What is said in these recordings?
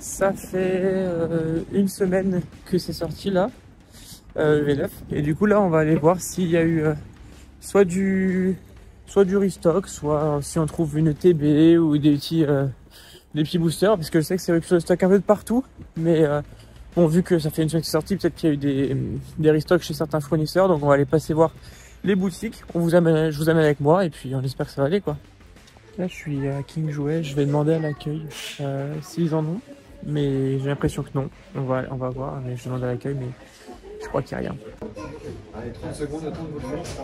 Ça fait une semaine que c'est sorti là, le V9. Et du coup là on va aller voir s'il y a eu soit du restock, soit si on trouve une TB ou des petits boosters. Parce que je sais que c'est sur le stock un peu de partout. Mais bon, vu que ça fait une semaine que c'est sorti, peut-être qu'il y a eu des restocks chez certains fournisseurs. Donc on va aller passer voir les boutiques. Je vous amène avec moi et puis on espère que ça va aller quoi. Là je suis à King Jouet, je vais demander à l'accueil s'ils en ont. Mais j'ai l'impression que non. On va voir, mais je demande à l'accueil, mais je crois qu'il n'y a rien. Allez, 30 secondes, attends de votre chance.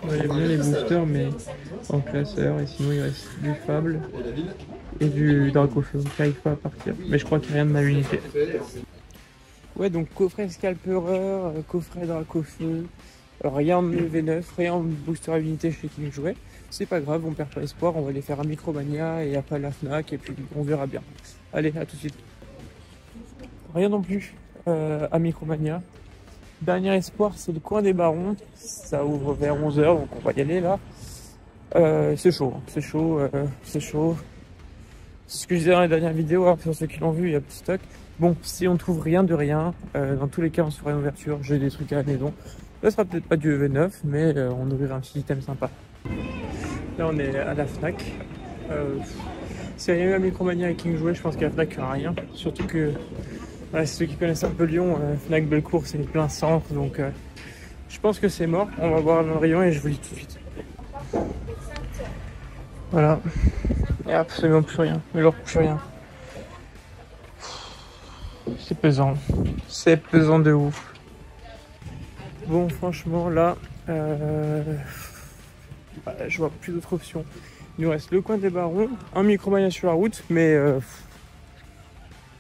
J'aime bien les boosters, mais en classeur. Et sinon, il reste du Fable et du Dracofeu. Donc, j'arrive pas à partir. Mais je crois qu'il n'y a rien de ma unité. Ouais, donc coffret Scalperer, coffret Dracofeu. Rien de V9, rien de booster à unité chez King Jouet. C'est pas grave, on perd pas espoir. On va les faire à Micromania et après à la Fnac. Et puis on verra bien. Allez, à tout de suite. Rien non plus à Micromania. Dernier espoir, c'est le coin des Barons. Ça ouvre vers 11 h, donc on va y aller là. C'est chaud, c'est chaud, c'est chaud. C'est ce que je disais dans la dernière vidéo, alors pour ceux qui l'ont vu, il y a petit stock. Bon, si on trouve rien de rien, dans tous les cas, on se fera une ouverture. J'ai des trucs à la maison. Ça sera peut-être pas du V9, mais on ouvrira un petit item sympa. Là, on est à la Fnac. S'il y a eu à Micromania et King Jouet, je pense qu'à la Fnac, il n'y aura rien. Surtout que, voilà, ceux qui connaissent un peu Lyon, Fnac Bellecour, c'est plein centre. Donc, je pense que c'est mort. On va voir le rayon et je vous dis tout de suite. Voilà. Il n'y a absolument plus rien. Mais alors, plus rien. C'est pesant. C'est pesant de ouf. Bon, franchement, là, je vois plus d'autres options. Il nous reste le coin des Barons, un Micromania sur la route, mais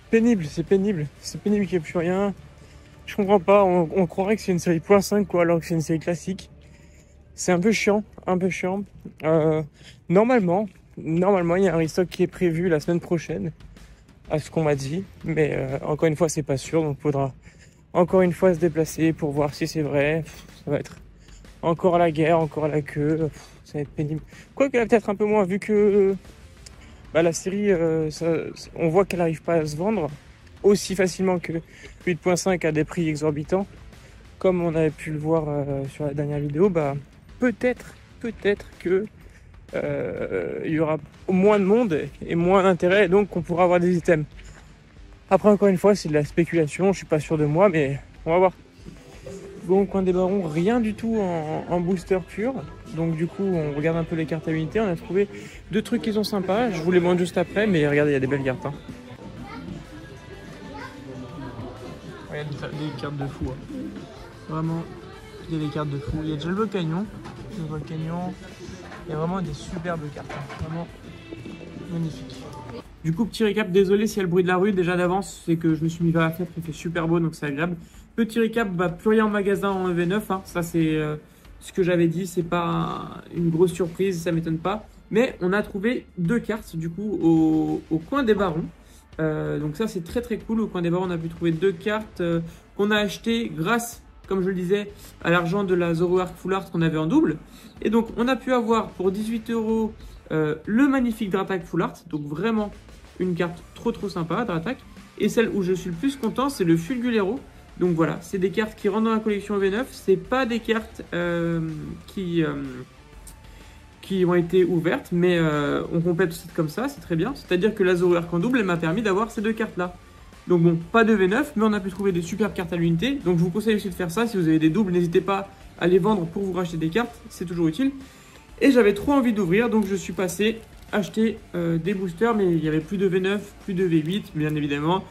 pénible, c'est pénible. C'est pénible qu'il n'y ait plus rien. Je comprends pas, on croirait que c'est une série .5 quoi, alors que c'est une série classique. C'est un peu chiant, un peu chiant. Normalement, il y a un restock qui est prévu la semaine prochaine, à ce qu'on m'a dit. Mais encore une fois, c'est pas sûr, donc il faudra encore une fois se déplacer pour voir si c'est vrai. Ça va être encore à la guerre, encore à la queue. Ça va être pénible. Quoique là, peut-être un peu moins, vu que la série, on voit qu'elle n'arrive pas à se vendre aussi facilement que 8.5 à des prix exorbitants. Comme on avait pu le voir sur la dernière vidéo, peut-être que il y aura moins de monde et moins d'intérêt, et donc on pourra avoir des items. Après, encore une fois, c'est de la spéculation, je suis pas sûr de moi, mais on va voir. Bon, coin des Barons, rien du tout en booster pur. Donc du coup, on regarde un peu les cartes à unité. On a trouvé deux trucs qui sont sympas. Je vous les montre juste après, mais regardez, il y a des belles cartes. Hein. Il y a des cartes de fou. Hein. Vraiment, il y a des cartes de fou. Il y a déjà le Volcanion. Il y a vraiment des superbes cartes. Hein. Vraiment magnifique. Du coup, petit récap, désolé s'il y a le bruit de la rue. Déjà d'avance, c'est que je me suis mis vers la fenêtre, il fait super beau, donc c'est agréable. Petit récap, plus rien en magasin en V9. Hein. Ça, c'est ce que j'avais dit. C'est pas une grosse surprise, ça m'étonne pas. Mais on a trouvé deux cartes, du coup, au coin des Barons. Donc ça, c'est très très cool. Au coin des Barons, on a pu trouver deux cartes qu'on a achetées grâce, comme je le disais, à l'argent de la Zoroark Full Art qu'on avait en double. Et donc, on a pu avoir pour 18 € le magnifique Dratak Full Art. Donc vraiment une carte trop sympa, Dratak. Et celle où je suis le plus content, c'est le Fulgulero. Donc voilà, c'est des cartes qui rentrent dans la collection V9. C'est pas des cartes qui ont été ouvertes, mais on complète aussi comme ça, c'est très bien. C'est-à-dire que la Zoroark en double, elle m'a permis d'avoir ces deux cartes-là. Donc bon, pas de V9, mais on a pu trouver des superbes cartes à l'unité. Donc je vous conseille aussi de faire ça. Si vous avez des doubles, n'hésitez pas à les vendre pour vous racheter des cartes. C'est toujours utile. Et j'avais trop envie d'ouvrir, donc je suis passé acheter des boosters, mais il n'y avait plus de V9, plus de V8, bien évidemment.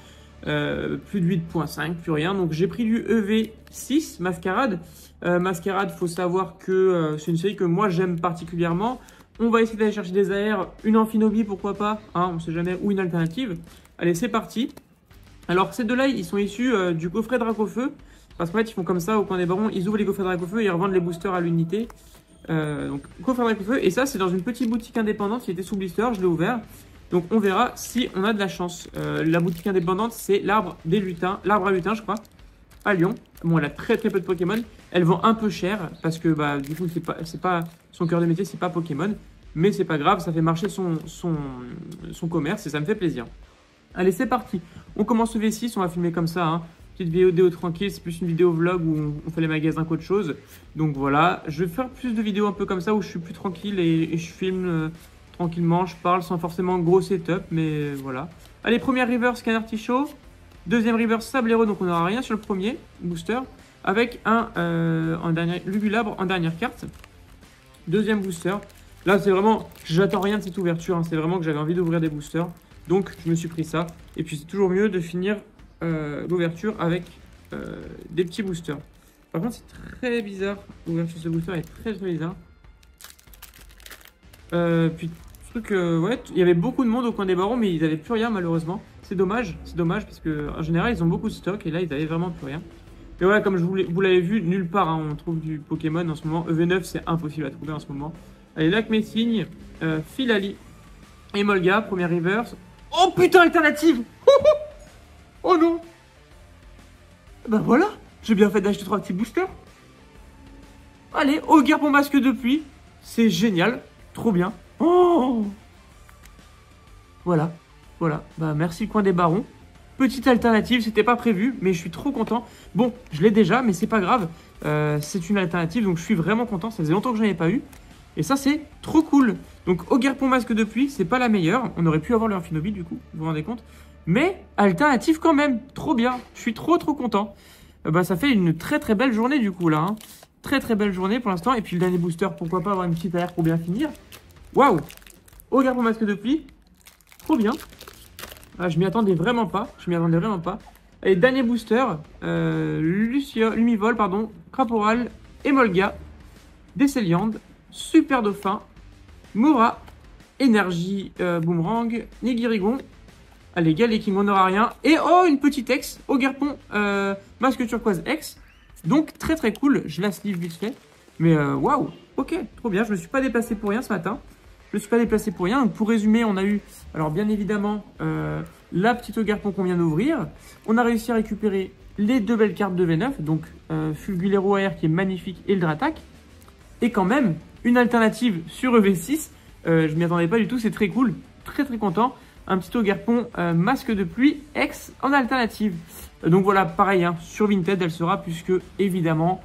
Plus de 8.5, plus rien. Donc j'ai pris du EV6 Mascarade. Mascarade, faut savoir que c'est une série que moi j'aime particulièrement. On va essayer d'aller chercher des AR, une Amphinobi pourquoi pas, hein, on sait jamais, ou une alternative. Allez, c'est parti. Alors ces deux-là, ils sont issus du coffret Dracofeu. Parce qu'en fait, ils font comme ça au coin des Barons, ils ouvrent les coffrets Dracofeu et ils revendent les boosters à l'unité. Donc coffret Dracofeu, et ça c'est dans une petite boutique indépendante qui était sous blister, je l'ai ouvert. Donc on verra si on a de la chance. La boutique indépendante, c'est l'arbre des lutins, l'arbre à lutins je crois, à Lyon. Bon, elle a très peu de Pokémon. Elle vend un peu cher parce que du coup c'est pas son cœur de métier, c'est pas Pokémon. Mais c'est pas grave, ça fait marcher son commerce et ça me fait plaisir. Allez, c'est parti. On commence le V6, on va filmer comme ça. Hein. Petite vidéo tranquille, c'est plus une vidéo vlog où on fait les magasins qu'autre chose. Donc voilà, je vais faire plus de vidéos un peu comme ça où je suis plus tranquille et je filme tranquillement. Je parle sans forcément gros setup, mais voilà. Allez, première reverse Canard Artichaut. Deuxième reverse Sablero, donc on n'aura rien sur le premier booster. Avec un Lugulabre en dernière carte. Deuxième booster. Là, c'est vraiment, j'attends rien de cette ouverture. Hein. C'est vraiment que j'avais envie d'ouvrir des boosters. Donc, je me suis pris ça. Et puis, c'est toujours mieux de finir l'ouverture avec des petits boosters. Par contre, c'est très bizarre. L'ouverture de ce booster est très bizarre. Puis, truc, ouais, il y avait beaucoup de monde au coin des barons, mais ils n'avaient plus rien malheureusement. C'est dommage parce que en général, ils ont beaucoup de stock et là, ils n'avaient vraiment plus rien. Mais voilà, comme vous l'avez vu, nulle part hein, on trouve du Pokémon en ce moment. EV9, c'est impossible à trouver en ce moment. Allez, Lac Messing, Filali et Molga, première reverse. Oh putain, alternative. Oh non. Bah voilà, j'ai bien fait d'acheter 3 petits boosters. Allez, Ogre pour masque de pluie. C'est génial, trop bien. Oh. Voilà. Bah merci coin des barons. Petite alternative, c'était pas prévu, mais je suis trop content. Bon, je l'ai déjà, mais c'est pas grave. C'est une alternative, donc je suis vraiment content. Ça faisait longtemps que je n'en avais pas eu. Et ça, c'est trop cool. Donc, Ogerpon masque de pluie, c'est pas la meilleure. On aurait pu avoir le Infinobit, du coup, vous vous rendez compte. Mais, alternative quand même. Trop bien. Je suis trop content. Bah, ça fait une très belle journée, du coup, là. Hein. Très belle journée pour l'instant. Et puis, le dernier booster, pourquoi pas avoir une petite AR pour bien finir. Waouh. Ogerpon masque de pluie. Trop bien. Ah, je m'y attendais vraiment pas. Allez, dernier booster. Lumivol, pardon. Craporal, Emolga, Desceliande, Super Dauphin, Mora, Énergie Boomerang, Nigirigon. Allez, Galeking, on n'aura rien. Et oh, une petite ex, Ogerpon, masque turquoise ex. Donc, très cool. Je la sleeve vite fait. Mais waouh, ok, trop bien. Je me suis pas déplacé pour rien ce matin. Donc, pour résumer, on a eu, alors bien évidemment, la petite Ogerpon qu'on vient d'ouvrir. On a réussi à récupérer les 2 belles cartes de V9. Donc, Fulgulero AR qui est magnifique et le Dratak. Et quand même, une alternative sur EV6. Je m'y attendais pas du tout, c'est très cool. Très content. Un petit Ogerpon masque de pluie ex en alternative. Donc voilà, pareil, hein, sur Vinted, elle sera puisque évidemment,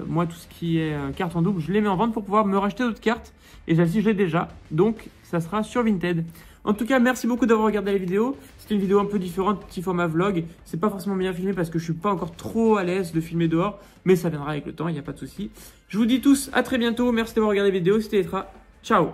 moi tout ce qui est carte en double, je les mets en vente pour pouvoir me racheter d'autres cartes. Et celle-ci, je l'ai déjà. Donc, ça sera sur Vinted. En tout cas, merci beaucoup d'avoir regardé la vidéo. C'était une vidéo un peu différente, petit format vlog. C'est pas forcément bien filmé parce que je suis pas encore trop à l'aise de filmer dehors. Mais ça viendra avec le temps, il n'y a pas de souci. Je vous dis tous à très bientôt. Merci d'avoir regardé la vidéo. C'était Etra. Ciao.